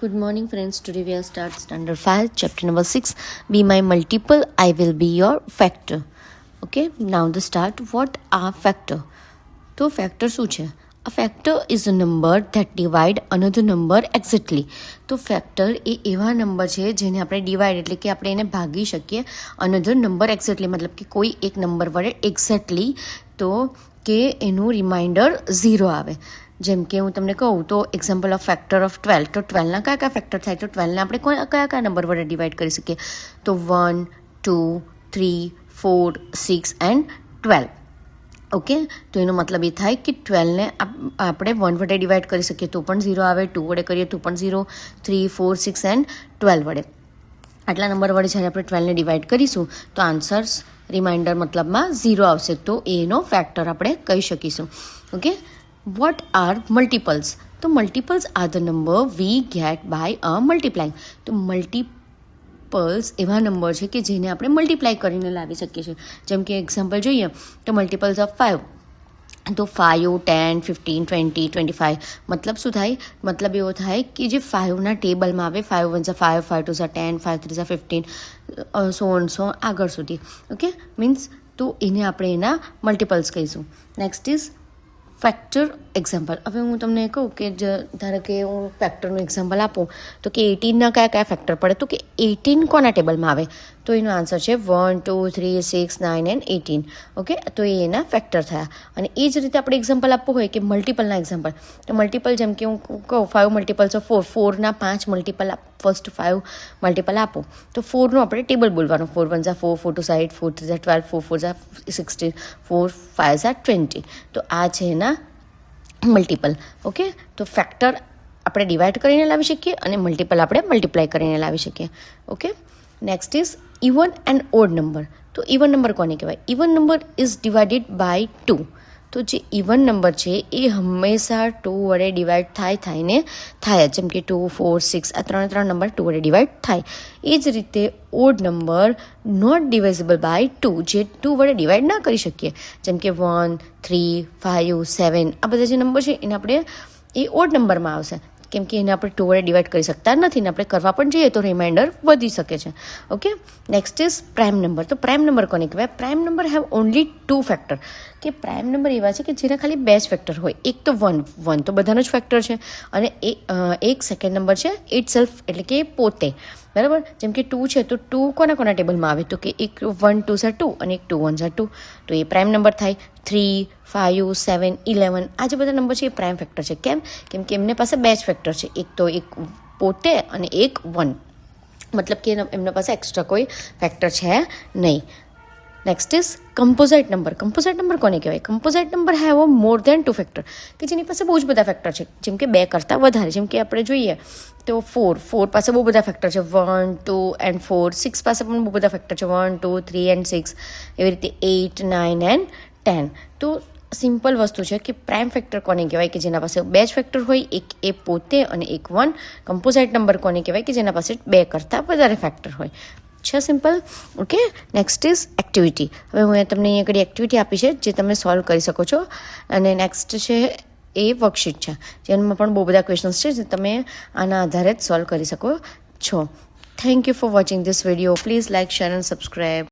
Good morning, friends. Today we are start standard 5, chapter number 6. Be my multiple, I will be your factor. Okay, now the start. What are factor? તો factor શું છે? A factor is a number that divide another number exactly. તો factor એ એવા number છે જેને આપણે divide એટલે કે આપણે એને ભાગી શકીએ અનધર નંબર એક્ઝેક્ટલી, મતલબ કે કોઈ એક નંબર વડે એક્ઝેક્ટલી, તો કે એનું રિમાઇન્ડર 0 આવે. જેમ કે હું તમને કહું તો એક્ઝામ્પલ ઓફ ફેક્ટર ઓફ 12, તો 12ના કયા ફેક્ટર થાય? તો 12ને આપણે કયા નંબર વડે ડિવાઈડ કરી શકીએ? તો 1, 2, 3, 4, 6 એન્ડ 12. ઓકે, તો એનો મતલબ એ થાય કે 12ને આપણે 1 વડે ડિવાઈડ કરી શકીએ તો પણ 0 આવે, 2 વડે કરીએ તો પણ 0, 3, 4, 6 એન્ડ 12 વડે. આટલા નંબર વડે જ્યારે આપણે 12ને ડિવાઈડ કરીશું તો આન્સર્સ રિમાઇન્ડર મતલબમાં 0 આવશે, તો એનો ફેક્ટર આપણે કહી શકીશું. Okay, what are multiples? તો multiples are the number we get by a multiplying. તો મલ્ટિપલ્સ એવા નંબર છે કે જેને આપણે મલ્ટીપ્લાય કરીને લાવી શકીએ છીએ. જેમ કે એક્ઝામ્પલ જોઈએ તો મલ્ટિપલ્સ ઓફ 5, તો 5, 10, 15, 20, 25. મતલબ શું થાય? મતલબ એવો થાય કે જે 5ના ટેબલમાં આવે, 5 1 5, 5 2 10, 5 3 15, સો આગળ સુધી. ઓકે, મીન્સ તો એને આપણે એના મલ્ટિપલ્સ કહીશું. Next is factor example. હવે હું તમને કહું કે ધારો કે હું ફેક્ટરનું એક્ઝામ્પલ આપું તો કે 18ના કયા ફેક્ટર પડે? તો કે 18 કોના ટેબલમાં આવે? તો એનો આન્સર છે 1, 2, 3, 6, 9 એન્ડ 18. ઓકે, તો એ એના ફેક્ટર થયા. અને એ જ રીતે આપણે એક્ઝામ્પલ આપવું હોય કે મલ્ટિપલના એક્ઝામ્પલ, તો મલ્ટિપલ જેમ કે હું કહું 5 મલ્ટિપલ્સ ઓફ 4, 4ના 5 મલ્ટિપલ ફર્સ્ટ 5 મલ્ટિપલ આપો તો 4નું આપણે ટેબલ બોલવાનું. 4 1 4, 4 2 8, 4 3 12, 4 4 16, 4 5 20. તો આ છે એના મલ્ટિપલ. ઓકે, તો ફેક્ટર આપણે ડિવાઈડ કરીને લાવી શકીએ અને મલ્ટિપલ આપણે મલ્ટીપ્લાય કરીને લાવી શકીએ. Okay, next is even and odd number. તો ઇવન નંબર કોને કહેવાય? Even number is divided by 2. તો જે ઇવન નંબર છે એ હંમેશા 2 વડે ડિવાઈડ થાય. જેમ કે 2, 4, 6 આ ત્રણ નંબર 2 વડે ડિવાઈડ થાય. એ જ રીતે ઓડ નંબર નોટ ડિવાઇઝેબલ બાય 2, જે 2 વડે ડિવાઈડ ના કરી શકીએ. જેમ કે 1, 3, 5, 7 આ બધા જે નંબર છે એને આપણે એ ઓડ નંબરમાં આવશે, કેમ કે એને આપણે 2 વડે ડિવાઈડ કરી શકતા નથી ને આપણે કરવા પણ જઈએ તો રિમાઇન્ડર વધી શકે છે. Okay, next is prime number. તો પ્રાઇમ નંબર કોને કહેવાય? Prime number have only 2 factor. કે પ્રાઇમ નંબર એવા છે કે જેના ખાલી 2 જ ફેક્ટર હોય. એક તો 1 તો બધાનો જ ફેક્ટર છે, અને એક સેકન્ડ નંબર છે ઇટ સેલ્ફ, એટલે કે પોતે. બરાબર, જેમ કે 2 છે તો 2 કોના ટેબલમાં આવે? તો કે એક 1 2 2 અને એક 2 1 2, તો એ પ્રાઇમ નંબર થાય. 3, 5, 7, 11 આ જે બધા નંબર છે એ પ્રાઇમ ફેક્ટર છે. કેમ કે એમની પાસે 2 જ ફેક્ટર છે, એક પોતે અને એક 1, મતલબ કે એમના પાસે એક્સ્ટ્રા કોઈ ફેક્ટર છે નહીં. Next is composite number. Composite number કોને કહેવાય? Composite number have more than 2 factor, કે જેની પાસે બહુ જ બધા ફેક્ટર છે, જેમ કે 2 કરતાં વધારે. જેમ કે આપણે જોઈએ તો 4 પાસે બહુ બધા ફેક્ટર છે, 1, 2 એન્ડ 4. 6 પાસે પણ બહુ બધા ફેક્ટર છે, 1, 2, 3 એન્ડ 6. એવી રીતે 8, 9 એન્ડ 10. તો સિમ્પલ વસ્તુ છે કે પ્રાઇમ ફેક્ટર કોને કહેવાય? કે જેના પાસે 2 જ ફેક્ટર હોય, એક એ પોતે અને એક 1. કમ્પોઝાઇટ નંબર કોને કહેવાય? કે જેના પાસે 2 કરતાં વધારે ફેક્ટર હોય. છે simple. Okay, next is activity. હવે હું તમને અહીંયા આગળ એક્ટિવિટી આપી છે જે તમે સોલ્વ કરી શકો છો. અને નેક્સ્ટ છે એ વર્કશીટ છે, જેમાં પણ બહુ બધા ક્વેશ્ચન્સ છે જે તમે આના આધારે જ સોલ્વ કરી શકો છો. Thank you for watching this video. Please like, share and subscribe.